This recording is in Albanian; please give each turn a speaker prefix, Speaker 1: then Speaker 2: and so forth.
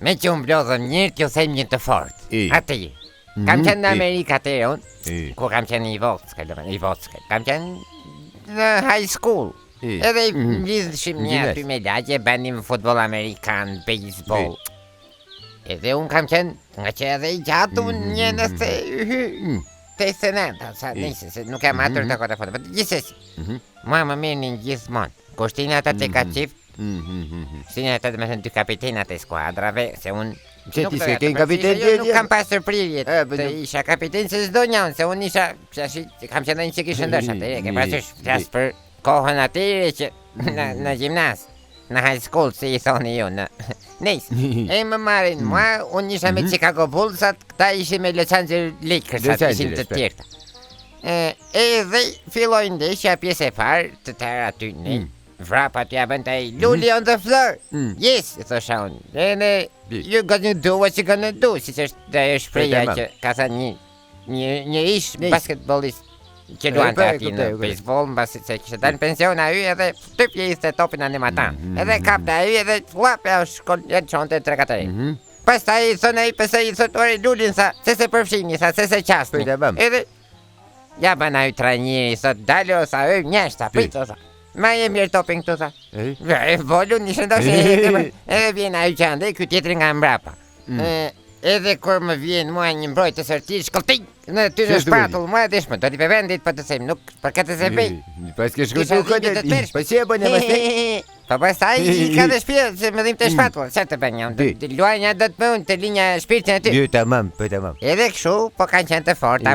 Speaker 1: Me që unë blodhëm njërë t'ju them një të fort. Ati. Kam qenë në Amerikë atëre unë, ku kam qenë i vockë. Kam qenë në high school. Edhe lidhëshim një aty me lagje, bënim futbol amerikan, baseball. Edhe unë kam qenë, nga që edhe i gjatë unë një nëse të senata, sa nisë, se nuk e matur të kota foto, për gjithësesi. Mua më mirë një gjithmonë, kushtina ata të ka qift, kushtina ata të me thënë të kapitenat e skuadrave, se unë
Speaker 2: Që ti se ke kapiten
Speaker 1: jo, nuk kam pasur prirjet të isha kapiten, se s'do njën, se unë isha, kam qenë një që kishë ndësh atëre, ke pasur flasë për kohën atëre që në gjimnas, në high school, si i thoni ju, në nejs. E më marrin mua, unë isha me Chicago Bullsat, këta ishi me Los Angeles Lakers, ishin të tjerta. Edhe filloj ndeshja pjesë e parë të tërë aty ne. Vrapa t'ja bën taj luli on the floor. Yes, thosha unë. Edhe you gonna do what you gonna do. Si që është dhe është shpreja që ka thënë një ish basketballist që luante ati në baseball, mbasi se kishte dalë në pension a hy edhe typje ishte topin animatan. Edhe kapte a hy edhe flap e shkon jetë qonte 3-4. Pas ta i thonë a i pëse i thotë ore lulin sa se se përfshini, sa se se qasni. Edhe ja bën a hy trajniri, thotë dalo sa hy njeshta, pritë sa. Ma e mirë topin këtu, tha. Volu një shëndosh edhe vjen a ju qande, kjo tjetëri nga mbrapa. Edhe kur më vjen mua një mbroj të sërti, shkëlltik, në ty në shpatull, mua e dishmë, do t'i për vendit për të sejmë, nuk për këtë se bej.
Speaker 2: Pas ke shkutu këtë, pas që e bënë e mëste?
Speaker 1: Pa pas ta i ka dhe shpirë, se më dhim të shpatull, se të bënja, luaj një do të më unë të linja shpirtin e ty.
Speaker 2: Jo, tamam, po tamam.
Speaker 1: Edhe këshu, po kanë qenë të forta,